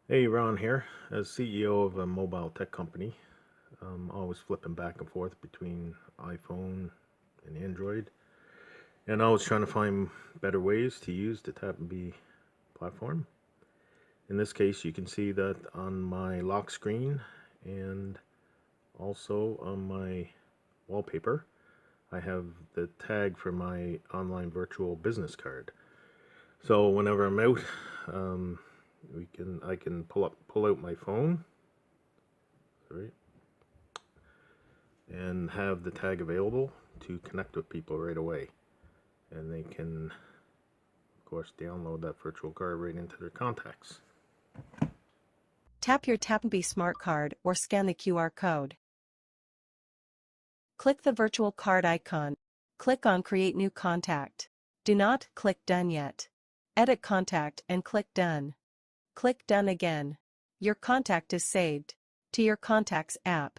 Hey, Ron here. As CEO of a mobile tech company, I'm always flipping back and forth between iPhone and Android, and always trying to find better ways to use the Tap and B platform. In this case, you can see that on my lock screen and also on my wallpaper, I have the tag for my online virtual business card. So whenever I'm out, um, I can pull out my phone. Sorry, and have the tag available to connect with people right away. And they can, of course, download that virtual card right into their contacts. Tap your Tap and Be Smart Card or scan the QR code. Click the virtual card icon. Click on Create New Contact. Do not click Done yet. Edit contact and click Done. Click Done again. Your contact is saved to your Contacts app.